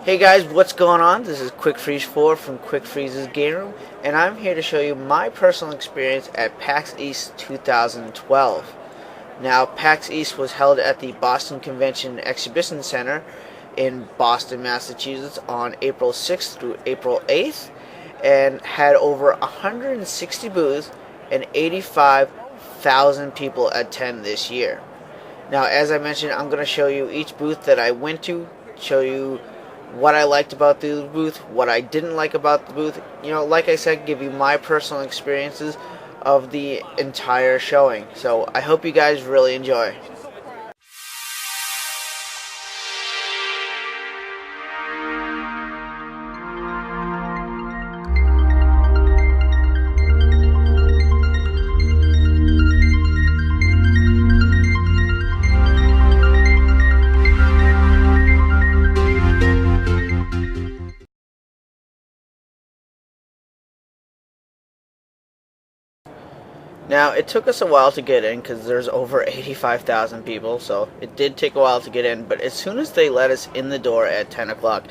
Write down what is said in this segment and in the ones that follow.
Hey guys, what's going on? This is Quick Freeze 4 from Quick Freeze's Game Room, and I'm here to show you my personal experience at PAX East 2012. Now, PAX East was held at the Boston Convention Exhibition Center in Boston, Massachusetts on April 6th through April 8th, and had over 160 booths and 85,000 people attend this year. Now, as I mentioned, I'm going to show you each booth that I went to, show you what I liked about the booth, what I didn't like about the booth. You know, like I said, give you my personal experiences of the entire showing. So I hope you guys really enjoy. Now, it took us a while to get in because there's over 85,000 people, so it did take a while to get in, but as soon as they let us in the door at 10 o'clock,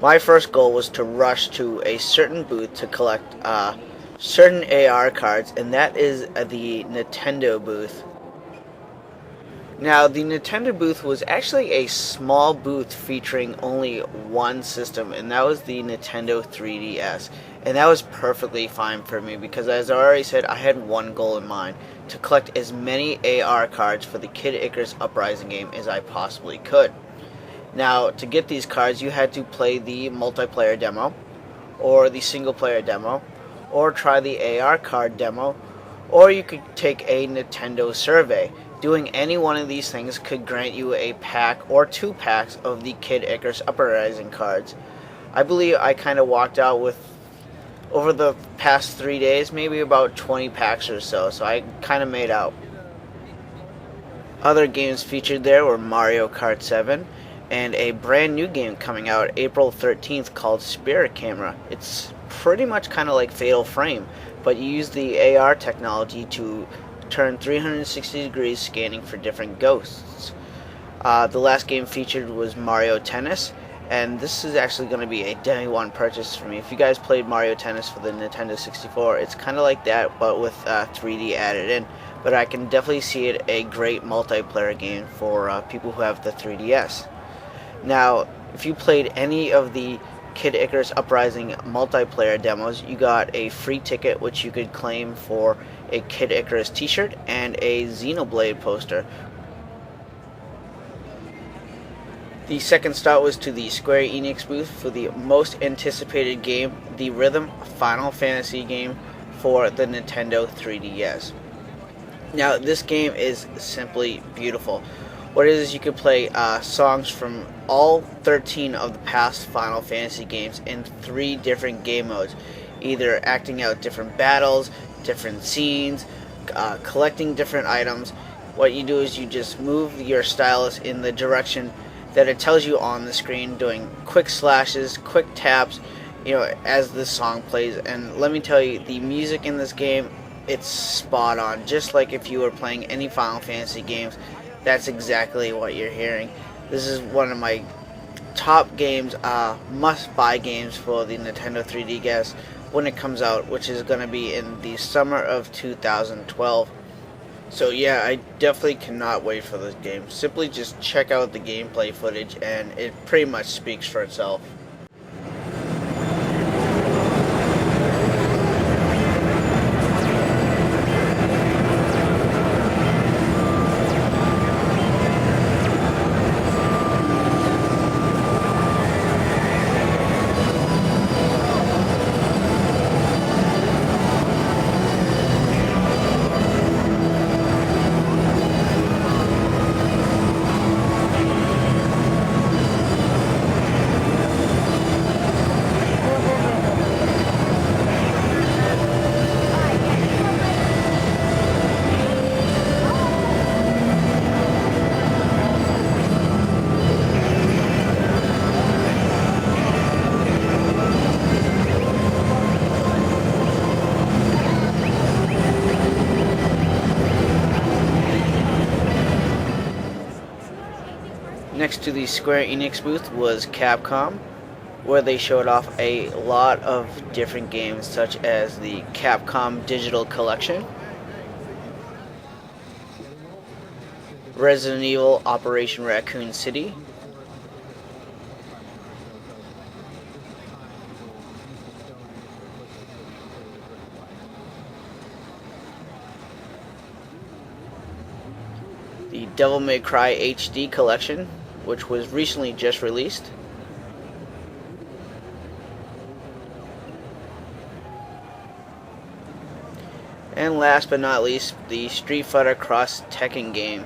my first goal was to rush to a certain booth to collect certain AR cards, and that is the Nintendo booth. Now, the Nintendo booth was actually a small booth featuring only one system, and that was the Nintendo 3DS. And that was perfectly fine for me because, as I already said, I had one goal in mind: to collect as many AR cards for the Kid Icarus Uprising game as I possibly could. Now, to get these cards, you had to play the multiplayer demo, or the single-player demo, or try the AR card demo, or you could take a Nintendo survey. Doing any one of these things could grant you a pack or 2 packs of the Kid Icarus Uprising cards. I believe I kind of walked out with, over the past 3 days, maybe about 20 packs or so I kind of made out. Other games featured there were Mario Kart 7 and a brand new game coming out April 13th called Spirit Camera. It's pretty much kind of like Fatal Frame, but you use the AR technology to turn 360 degrees scanning for different ghosts. The last game featured was Mario Tennis, and this is actually going to be a day one purchase for me. If you guys played Mario Tennis for the Nintendo 64, it's kind of like that, but with 3D added in. But I can definitely see it a great multiplayer game for people who have the 3DS. Now, if you played any of the Kid Icarus Uprising multiplayer demos, you got a free ticket which you could claim for a Kid Icarus t-shirt and a Xenoblade poster. The second stop was to the Square Enix booth for the most anticipated game, the Rhythm Final Fantasy game for the Nintendo 3DS. Now, this game is simply beautiful. What it is, you can play songs from all 13 of the past Final Fantasy games in 3 different game modes, either acting out different battles, different scenes, collecting different items. What you do is you just move your stylus in the direction that it tells you on the screen, doing quick slashes, quick taps, you know, as the song plays. And let me tell you, the music in this game, it's spot on. Just like if you were playing any Final Fantasy games, that's exactly what you're hearing. This is one of my top games, must-buy games for the Nintendo 3DS when it comes out, which is going to be in the summer of 2012. So yeah, I definitely cannot wait for this game. Simply just check out the gameplay footage and it pretty much speaks for itself. Next to the Square Enix booth was Capcom, where they showed off a lot of different games such as the Capcom Digital Collection, Resident Evil Operation Raccoon City, the Devil May Cry HD Collection, which was recently just released, and last but not least, the Street Fighter Cross Tekken game.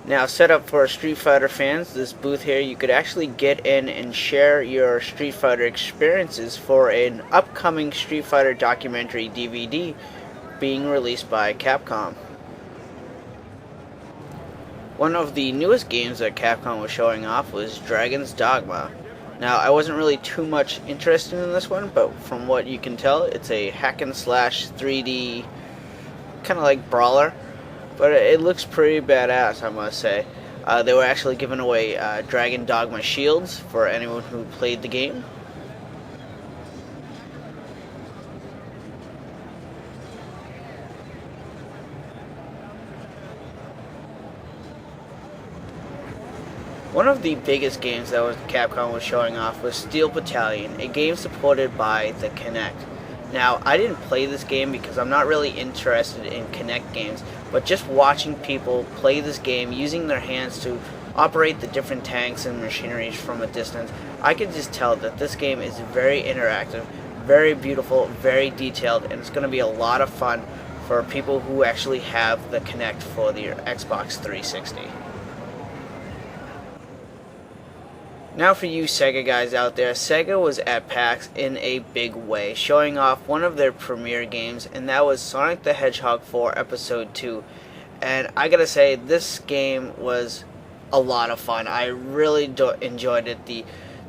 Now, set up for Street Fighter fans, this booth here, you could actually get in and share your Street Fighter experiences for an upcoming Street Fighter documentary DVD being released by Capcom. One of the newest games that Capcom was showing off was Dragon's Dogma. Now, I wasn't really too much interested in this one, but from what you can tell, it's a hack and slash 3D kind of like brawler. But it looks pretty badass, I must say. They were actually giving away Dragon Dogma shields for anyone who played the game. One of the biggest games that Capcom was showing off was Steel Battalion, a game supported by the Kinect. Now, I didn't play this game because I'm not really interested in Kinect games, but just watching people play this game using their hands to operate the different tanks and machineries from a distance, I could just tell that this game is very interactive, very beautiful, very detailed, and it's going to be a lot of fun for people who actually have the Kinect for their Xbox 360. Now for you Sega guys out there, Sega was at PAX in a big way, showing off one of their premiere games, and that was Sonic the Hedgehog 4 Episode 2. And I gotta say, this game was a lot of fun. I really enjoyed it.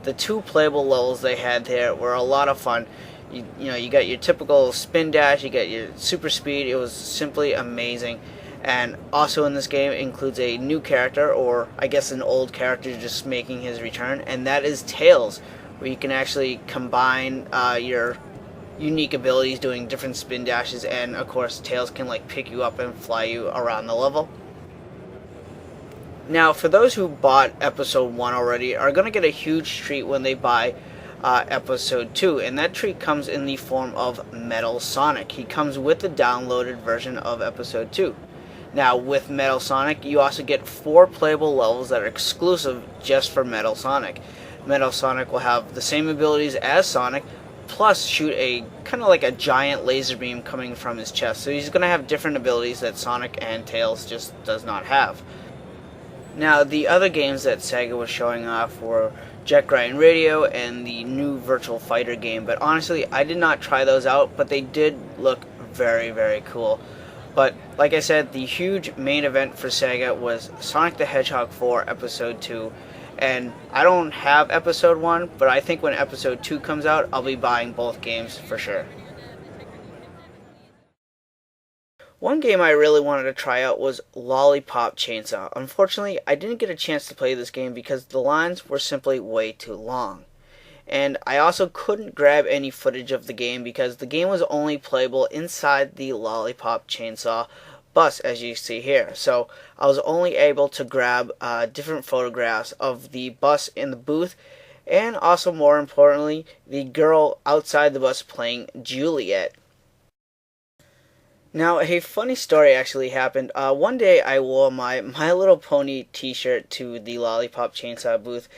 The two playable levels they had there were a lot of fun. You know, you got your typical spin dash, you got your super speed. It was simply amazing. And also in this game includes a new character, or I guess an old character just making his return, and that is Tails, where you can actually combine your unique abilities doing different spin dashes, and of course Tails can like pick you up and fly you around the level. Now, for those who bought Episode 1 already, are going to get a huge treat when they buy Episode 2, and that treat comes in the form of Metal Sonic. He comes with the downloaded version of Episode 2. Now, with Metal Sonic, you also get 4 playable levels that are exclusive just for Metal Sonic. Metal Sonic will have the same abilities as Sonic, plus shoot a kind of like a giant laser beam coming from his chest. So he's going to have different abilities that Sonic and Tails just does not have. Now, the other games that Sega was showing off were Jet Grind Radio and the new Virtual Fighter game. But honestly, I did not try those out, but they did look very, very cool. But like I said, the huge main event for Sega was Sonic the Hedgehog 4 Episode 2. And I don't have Episode 1, but I think when Episode 2 comes out, I'll be buying both games for sure. One game I really wanted to try out was Lollipop Chainsaw. Unfortunately, I didn't get a chance to play this game because the lines were simply way too long. And I also couldn't grab any footage of the game because the game was only playable inside the Lollipop Chainsaw bus, as you see here. So I was only able to grab different photographs of the bus in the booth, and also more importantly, the girl outside the bus playing Juliet. Now, a funny story actually happened. One day I wore my My Little Pony t-shirt to the Lollipop Chainsaw booth,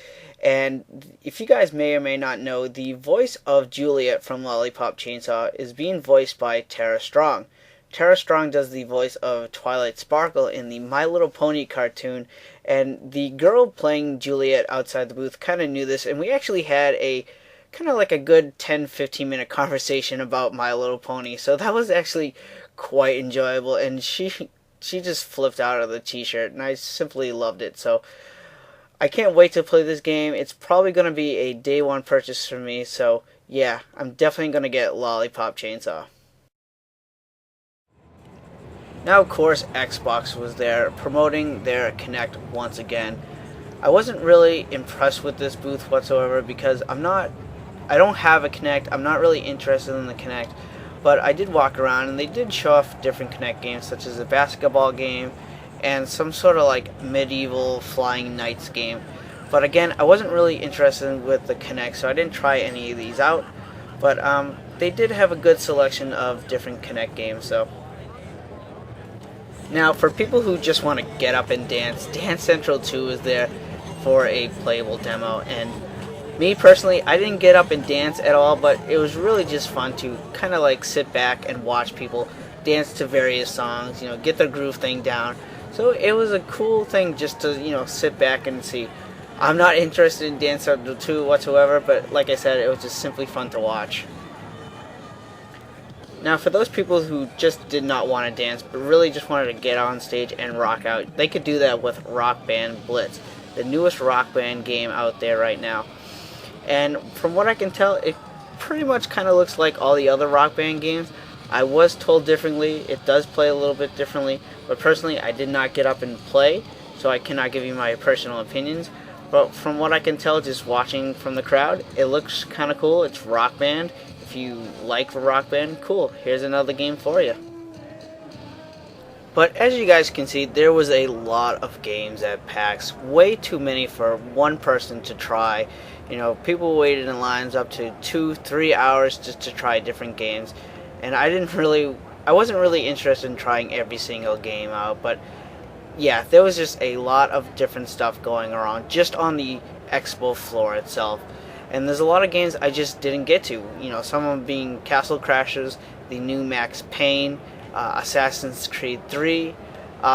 and if you guys may or may not know, the voice of Juliet from Lollipop Chainsaw is being voiced by Tara Strong. Tara Strong does the voice of Twilight Sparkle in the My Little Pony cartoon, and the girl playing Juliet outside the booth kind of knew this, and we actually had a kind of like a good 10-15 minute conversation about My Little Pony, so that was actually quite enjoyable, and she just flipped out of the t-shirt, and I simply loved it. So I can't wait to play this game. It's probably going to be a day one purchase for me, so yeah, I'm definitely going to get Lollipop Chainsaw. Now, of course, Xbox was there promoting their Kinect once again. I wasn't really impressed with this booth whatsoever because I don't have a Kinect. I'm not really interested in the Kinect, but I did walk around and they did show off different Kinect games such as a basketball game and some sort of like medieval flying knights game. But again, I wasn't really interested with the Kinect, so I didn't try any of these out. But they did have a good selection of different Kinect games. So now, for people who just want to get up and dance, Dance Central 2 is there for a playable demo. And me personally, I didn't get up and dance at all, but it was really just fun to kind of like sit back and watch people dance to various songs, get their groove thing down. So it was a cool thing just to, sit back and see. I'm not interested in Dance Central 2 whatsoever, but like I said, it was just simply fun to watch. Now, for those people who just did not want to dance, but really just wanted to get on stage and rock out, they could do that with Rock Band Blitz, the newest Rock Band game out there right now. And from what I can tell, it pretty much kind of looks like all the other Rock Band games. I was told differently, it does play a little bit differently, but personally I did not get up and play, so I cannot give you my personal opinions. But from what I can tell, just watching from the crowd, it looks kind of cool. It's Rock Band. If you like the Rock Band, cool, here's another game for you. But as you guys can see, there was a lot of games at PAX, way too many for one person to try. People waited in lines up to 2-3 hours just to try different games, and I wasn't really interested in trying every single game out. But yeah, there was just a lot of different stuff going around just on the expo floor itself. And there's a lot of games I just didn't get to. Some of them being Castle Crashers, the new Max Payne, Assassin's Creed 3.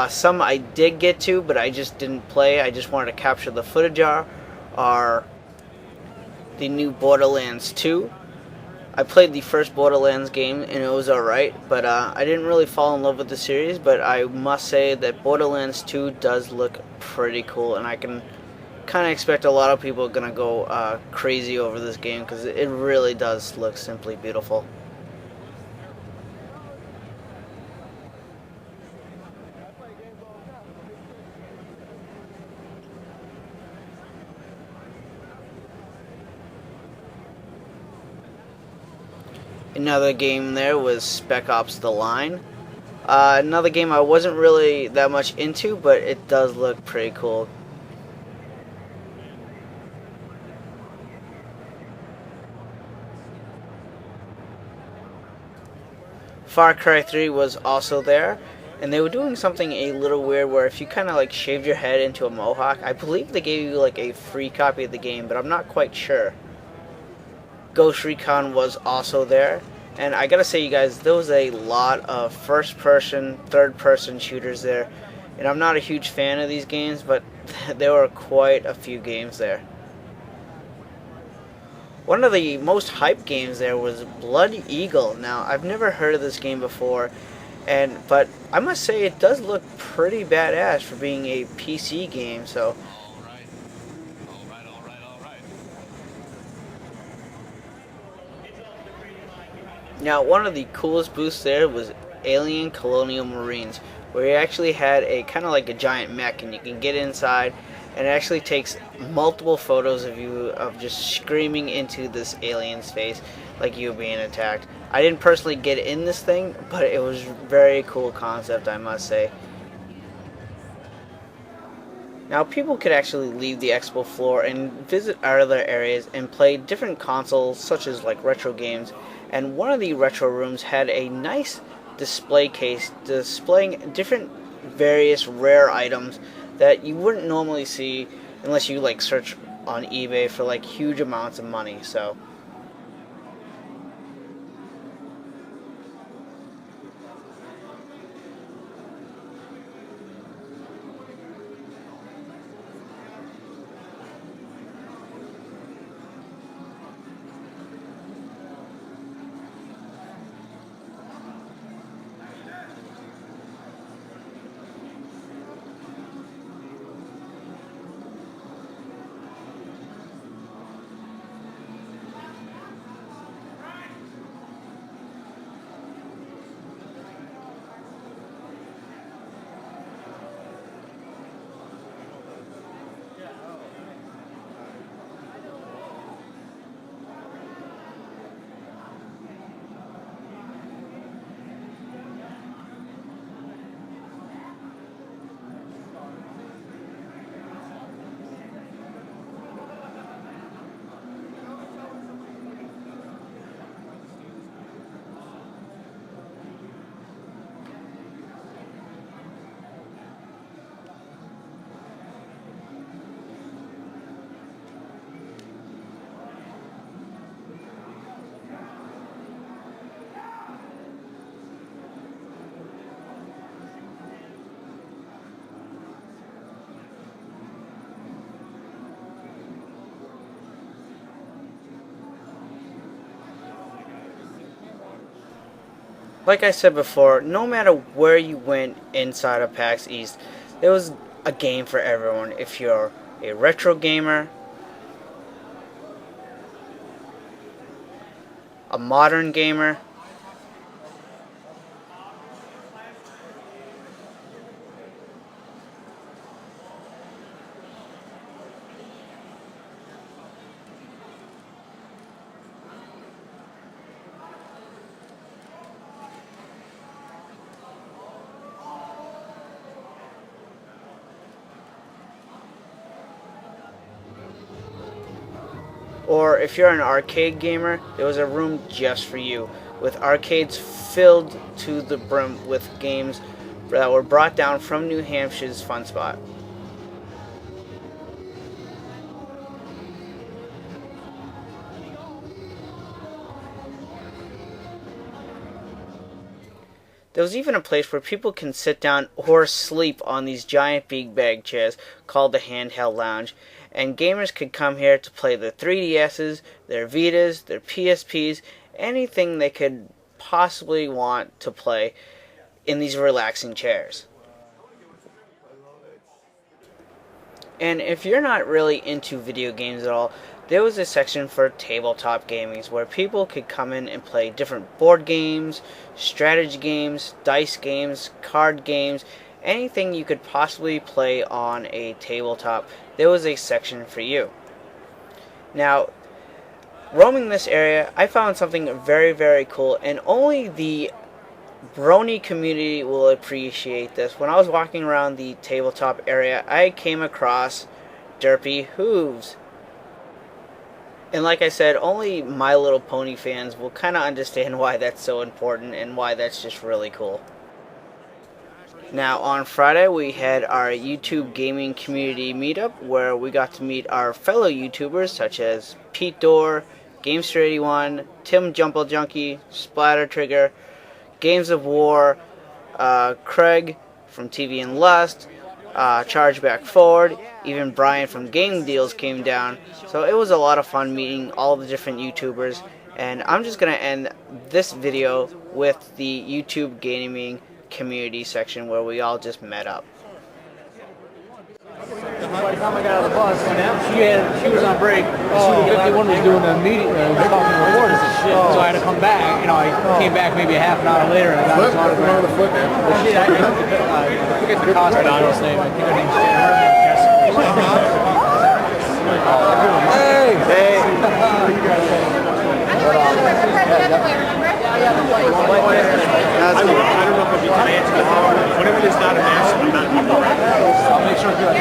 Some I did get to, but I just didn't play. I just wanted to capture the footage are the new Borderlands 2. I played the first Borderlands game, and it was alright, but I didn't really fall in love with the series, but I must say that Borderlands 2 does look pretty cool, and I can kind of expect a lot of people are going to go crazy over this game because it really does look simply beautiful. Another game there was Spec Ops The Line. Another game I wasn't really that much into, but it does look pretty cool. Far Cry 3 was also there, and they were doing something a little weird where if you kind of like shaved your head into a mohawk, I believe they gave you like a free copy of the game, but I'm not quite sure. Ghost Recon was also there, and I gotta say, you guys, there was a lot of first-person, third-person shooters there, and I'm not a huge fan of these games, but there were quite a few games there. One of the most hyped games there was Blood Eagle. Now, I've never heard of this game before, but I must say it does look pretty badass for being a PC game, so. Now, one of the coolest booths there was Alien Colonial Marines, where you actually had a kind of like a giant mech, and you can get inside, and it actually takes multiple photos of you of just screaming into this alien's face like you were being attacked. I didn't personally get in this thing, but it was a very cool concept, I must say. Now, people could actually leave the expo floor and visit other areas and play different consoles, such as like retro games. And one of the retro rooms had a nice display case displaying different various rare items that you wouldn't normally see unless you like search on eBay for like huge amounts of money. So Like I said before, no matter where you went inside of PAX East, there was a game for everyone. If you're a retro gamer, a modern gamer, or if you're an arcade gamer, there was a room just for you, with arcades filled to the brim with games that were brought down from New Hampshire's Fun Spot. There was even a place where people can sit down or sleep on these giant big bag chairs called the Handheld Lounge, and gamers could come here to play their 3DSs, their Vitas, their PSPs, anything they could possibly want to play in these relaxing chairs. And if you're not really into video games at all, there was a section for tabletop gaming where people could come in and play different board games, strategy games, dice games, card games, anything you could possibly play on a tabletop. There was a section for you. Now, roaming this area, I found something very, very cool, and only the Brony community will appreciate this. When I was walking around the tabletop area, I came across Derpy Hooves. And like I said, only My Little Pony fans will kind of understand why that's so important and why that's just really cool. Now, on Friday, we had our YouTube gaming community meetup where we got to meet our fellow YouTubers such as Pete Dorr, Gamester81, Tim Jumble Junkie, Splatter Trigger, Games of War, Craig from TV and Lust, Chargeback Forward, even Brian from Game Deals came down. So it was a lot of fun meeting all the different YouTubers, and I'm just going to end this video with the YouTube gaming community section where we all just met up. By the time I got out of the bus, she was on break. 51 was doing a meeting, talking to reporters and shit. So I had to come back. I came back maybe a half an hour later and I got his autograph. I forget the cost of his name. I think her name's Jessica. Hey! Hey! I don't know if I'll be financial. Whenever there's not a match, I'm not. I'll make sure to do it.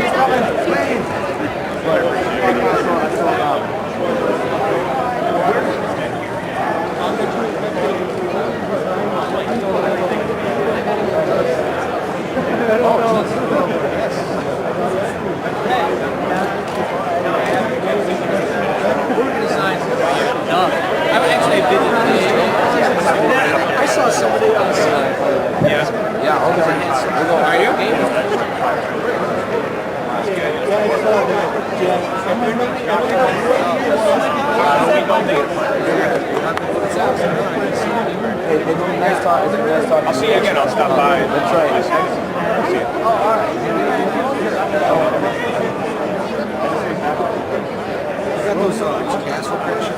I saw somebody else. Yeah, okay. Are you? I'll see you again. I'll stop by. That's right. I'll see you. Oh, all right. Got those castle pictures.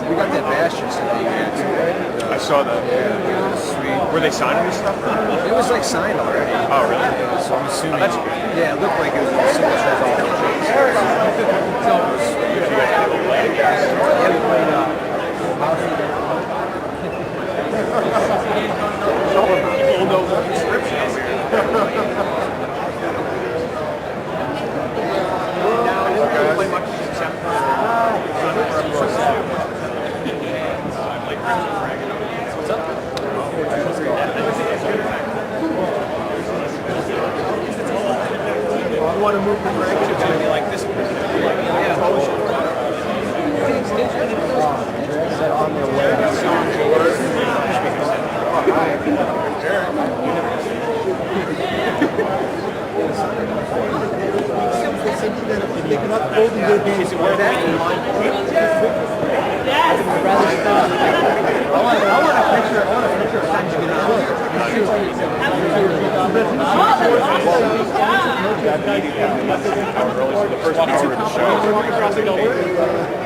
We got that Bastion today. I saw that. Yeah, sweet. Were they signing this stuff? It was like signed already. Oh, really? Yeah, so I'm assuming. That's good. Yeah, it looked like it was a signature all the People know the description here. I want to move the bracket to like this.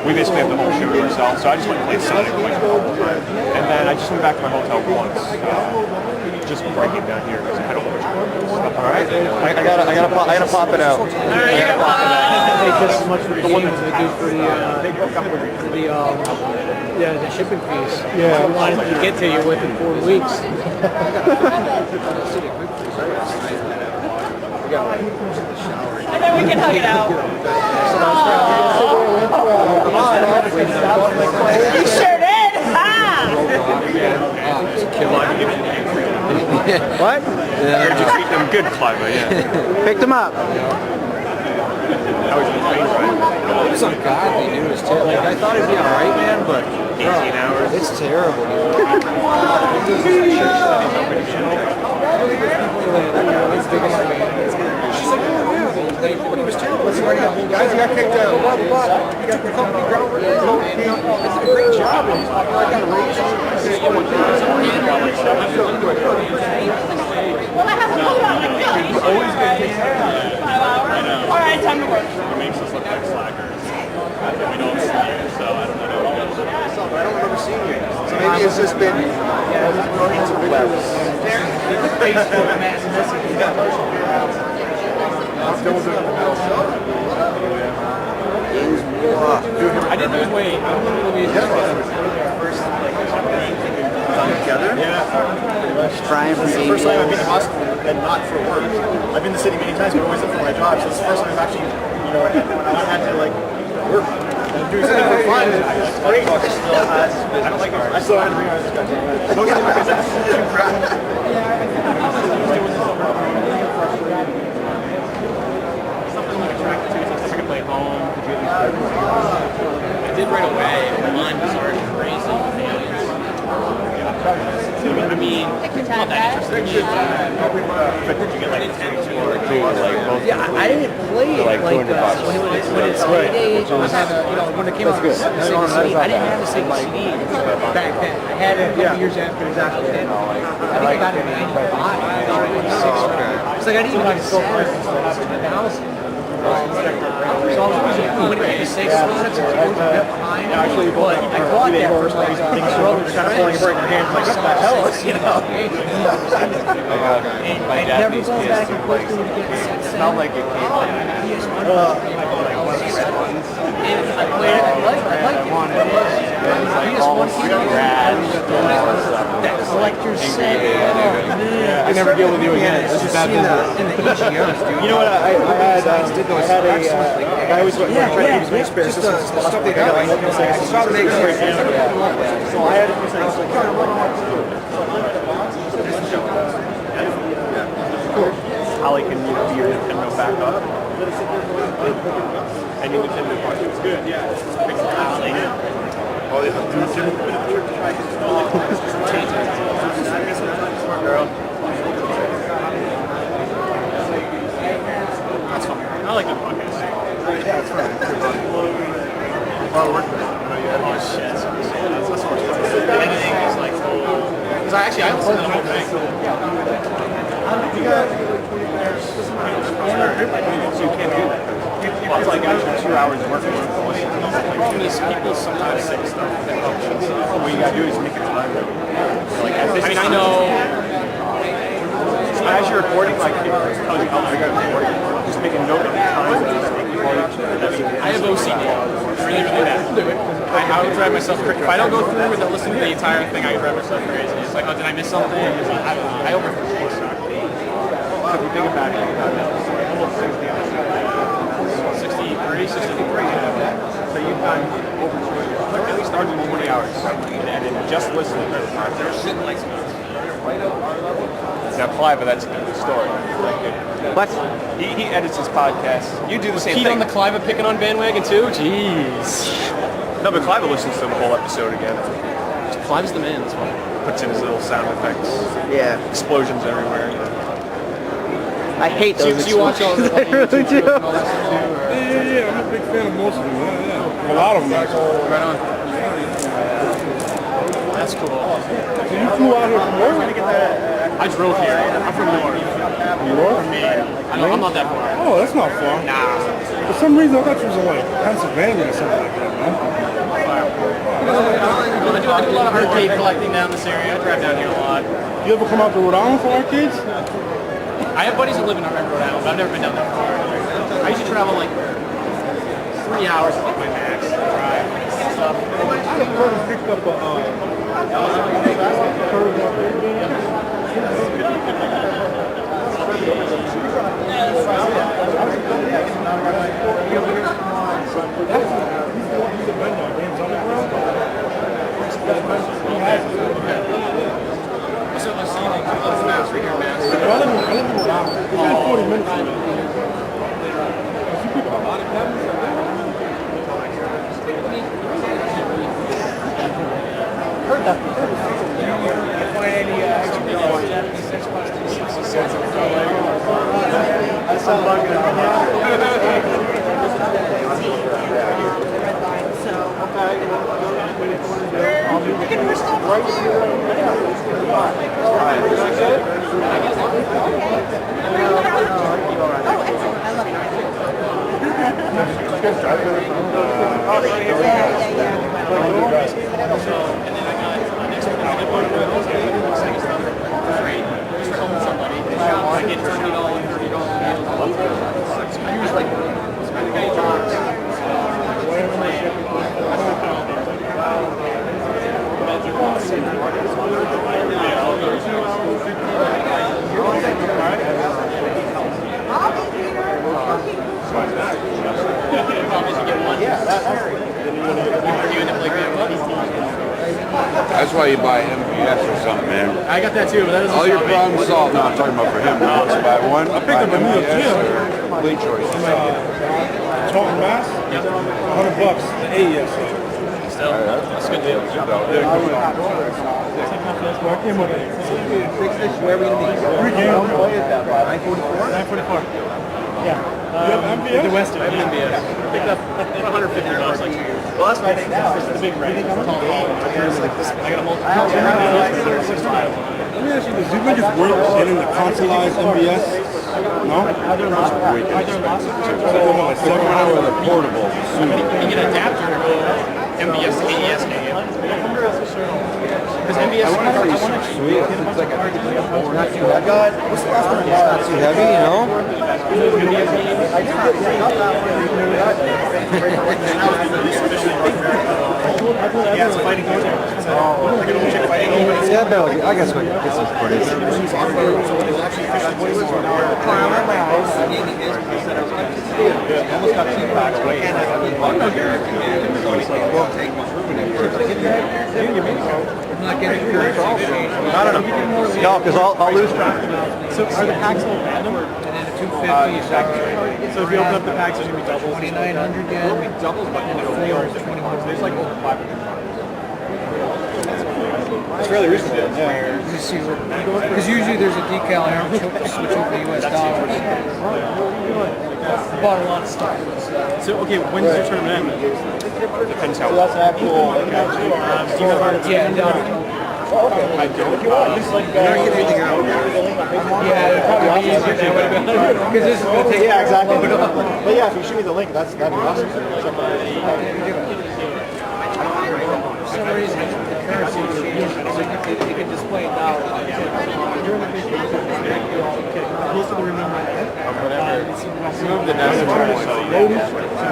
we basically have the whole show to ourselves. So I just went and played Sonic like the whole time. And then I just went back to my hotel once, just before I came down here because I had a whole bunch of stuff. All right, I gotta pop it out. Hey, just as much for the one that they do for the shipping fees. Yeah, we wanted to get to you within 4 weeks. And then we can hug it out. You sure did! Ha! What? You treat them good, Clive, yeah. Picked them up. That was the train ride. It was ungodly, dude. It was terrible. Like, I thought it'd be alright, man, but 18 hours. it's terrible, dude. But it was terrible. Guys, you got kicked out. You got the company ground. It's a great job. I got a raise. Well, I have to hold on like this. Always good. 5 hours. All right, time to work. It makes us look like slackers. We don't see you, so I don't know. I don't remember seeing you. So maybe it's just been I didn't lose weight. together. Brian from First time I've been ABS. to hospital and not for work. I've been to the city many times, but always for my job. So it's the first time I've actually, not had to like work and do something for fun. It's great. I don't like it. I still had to bring out this guy. Don't get my business. Something like attracted to is I could play home. I did right away. Mine was already crazy. I mean, not that interesting. But did you get like 10 to or 2 or like both? Yeah, I didn't play it like when it's heyday. When it came out, Sega CD, I didn't have a Sega CD back then. I had it a couple years after it was out. I think I got it in 95. It's like I didn't even get a set. So I was when it came to Sega Sonic, I was a bit behind. Actually, you bought I bought that for like things are kind of falling apart in your hands. Like, what the hell? I never go back and forth to get set. Not like it came out. I played it. I liked it. That collector's set. I never deal with you again. This is bad business. In the EGMs, dude. You know what? I had a guy was trying to use my spare systems as possible. I got like I saw the niggas right now. So I had to do Holly can be your Nintendo backup. And your Nintendo part. It's good, yeah. Oh, Smart girl. That's fun. I like the podcast. yeah, it's fine. A lot of work. Oh shit. That's much fun. Editing is like, because I listen to the whole thing. You got 20 players. So you can't do that. Well, it's like actually 2 hours of work. The problem is people sometimes say stuff that what you gotta do is make it time. Like, I mean, I know. As you're recording, like, it tells you how long you're recording. Just make a note of the time. I have OCD. Really, really bad. I would drive myself crazy. If I don't go through with it, listen to the entire thing, I would drive myself crazy. It's like, oh, did I miss something? I overthink stuff. If you think about it, almost 63, 63. so you've done over 20, at least 20 hours. And just listening. They're sitting like Now, Clive, that's a good story. What? He edits his podcast. You do the same Pete thing. on the Clive picking on bandwagon too? Jeez. No, but Clive listens to the whole episode again. Clive's the man, that's why. Puts in his little sound effects. Yeah. Explosions everywhere. I hate those. So you watch all the I really do. Yeah, I'm a big fan of most of them. Yeah. A lot of them, actually. Right on. That's cool. So you flew out here from where? I drove here. I'm from North. New York? From Maine. I'm not that far. Oh, that's not far. Nah. For some reason, I thought you was in like Pennsylvania or something like that, man. I do a lot of arcade collecting down this area. I drive down here a lot. You ever come out to Rhode Island for arcades? I have buddies that live in Rhode Island, but I've never been down that far. I usually travel like 3 hours is like my max drive. I picked up a 40 minutes. That's why you buy MVS or something, man. I got that too, but that doesn't All your stop me. problems solved. No, I'm talking about for him. No, it's buy one. I picked up a new gym. Complete choice. Taunton, Mass. Yep. $100. The AES. Still, that's a good deal. Where are we going to be? 3 games. 944? Yeah. You have MVS? The Western, I have an MBS. Picked up $150 like 2 years. Well, that's my thing now. This is the big range. I got a multiple. Let me ask you this. Do you think it's worth getting the consoleized MVS? No? Are there lots of Like 7 hours of the portable. You get an adapter to MBS to AES game. Because MBS, I want to Sweet. It's like I got, what's the last one? It's not Too heavy, you know? Yeah, it's a fighting game. Yeah, no, I guess we can get some footage. Almost got 2 packs away. Not getting your I don't know. No, because I'll lose track. So are the packs all random? And then a 250 So if you open up the packs, there's going to be doubles. 2,900 yen. Doubles, but And the 4 is 21. there's like over 500 cards. It's fairly recent. Yeah. Let me see because usually there's a decal here, switch over to US dollars. Bought a lot of stuff. So, okay, when's your tournament end? Depends how. So that's actual. Do you have Yeah, no. I don't. Yeah, it'd probably be easier that way. Because this is going to take. Yeah, exactly. But yeah, if you shoot me the link, that'd be awesome. Check that out. For some reason, the currency you can display it now. Move the next one. We're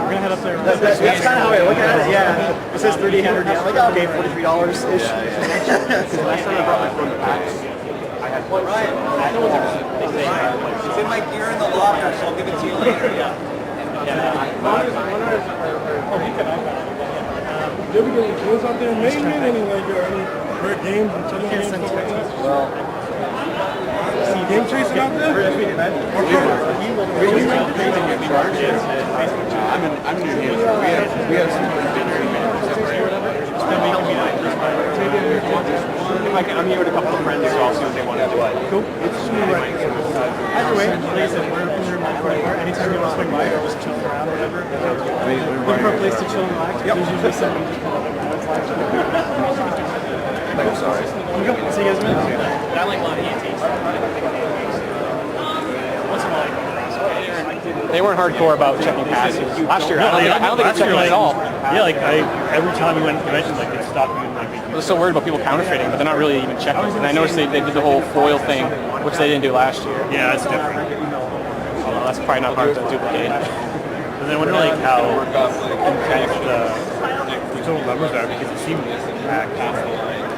gonna head up there. That's kind of how I look at it. Yeah, it says 3,800. I'm like, okay, $43 ish. Last time I brought my phone to PAX, I had It's in my gear in the locker, so I'll give it to you later. Do you ever get any deals out there in Maine, man? Any like any rare games and some games stuff like that? Well, some game chasing out there? I'm in New Hampshire. We have some I'm here with a couple of friends, so I'll see what they want to do. Cool. Either way, like I said, we're anytime you want to swing by or just chill around or whatever. Looking for a place to chill and relax. There's usually somebody just I'm sorry. See you guys in a minute. I like Lonnie and Once in a while. They weren't hardcore about checking passes. Last year, I don't think they checked it at all. Yeah, like every time you went to conventions, like they'd stop you and like make I was so worried about people counterfeiting, but they're not really even checking. And I noticed they did the whole foil thing, which they didn't do last year. yeah, it's different. Although that's probably not hard to duplicate. And then I wonder like how intense the total numbers are because it seemed packed.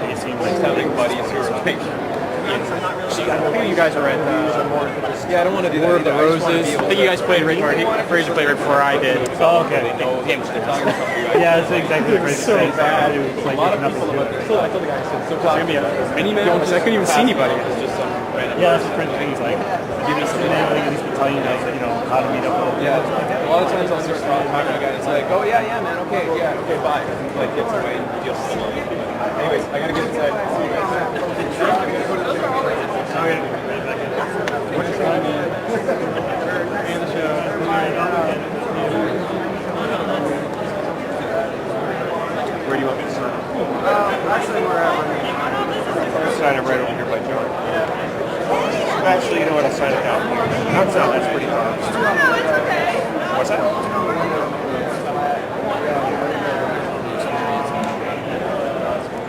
It seemed like having buddies who are like. I think you guys are at Yeah, I don't want to do War of the Roses. I think you guys played Fraser played right before I did. Oh, okay. Yeah, that's exactly the crazy thing. bad. It was like A lot of nothing people. to I told the guy, I said, many men. I couldn't even see anybody. It was just some random. Yeah, that's the crazy thing. Is like giving us something that at least be telling you guys that, you know, how to meet up with. Yeah, a lot of times I'll just talk to a guy. It's like, oh yeah, man, okay, bye. And he like gets away and deals with it. Anyways, I gotta get inside. See you guys. Where do you want me to sign? Actually, wherever. I'll sign it right over here by John. Actually, you know what? I'll sign it down here. Outside, that's pretty hard. What's that?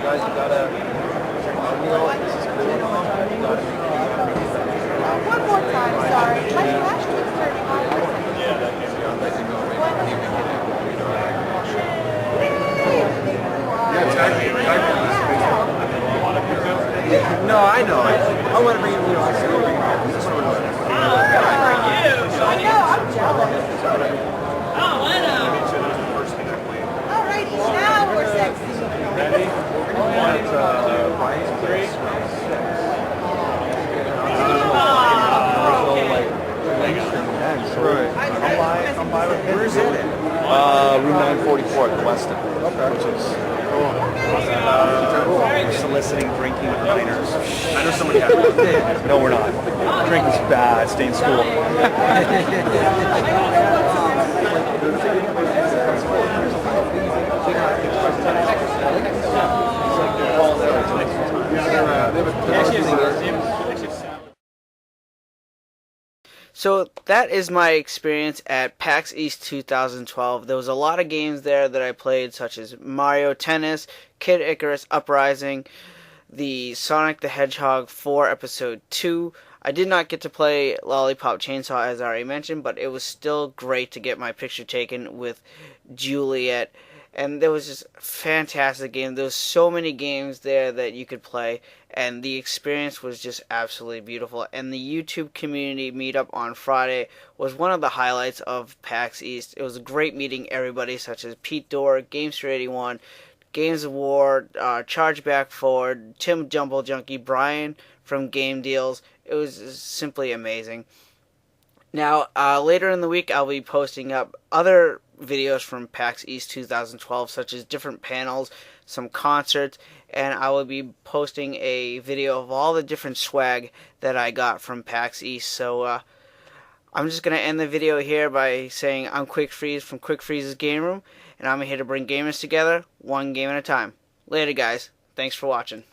Guys, you gotta. This is cool. One more time, sorry. My flash keeps turning on. No, I know. I want to bring you know, I said, this sort of. I know, I'm jealous. Oh, I know. Alrighty, now we're sexy. Where's it at? Room 944 at the Westin. Which is We're soliciting drinking with minors. I know somebody had one. No, we're not. Drinking's bad. Stay in school. So that is my experience at PAX East 2012. There was a lot of games there that I played, such as Mario Tennis, Kid Icarus Uprising, the Sonic the Hedgehog 4 Episode 2. I did not get to play Lollipop Chainsaw, as I already mentioned, but it was still great to get my picture taken with Juliet. And there was just a fantastic game. There was so many games there that you could play, and the experience was just absolutely beautiful. And the YouTube community meetup on Friday was one of the highlights of PAX East. It was great meeting everybody, such as Pete Dorr, Gamester81, Games of War, Chargeback Forward, Tim Jumble Junkie, Brian from Game Deals. It was simply amazing. Now, later in the week, I'll be posting up other videos from PAX East 2012, such as different panels, some concerts, and I will be posting a video of all the different swag that I got from PAX East. So, I'm just going to end the video here by saying I'm Quick Freeze from Quick Freeze's Game Room, and I'm here to bring gamers together, one game at a time. Later, guys. Thanks for watching.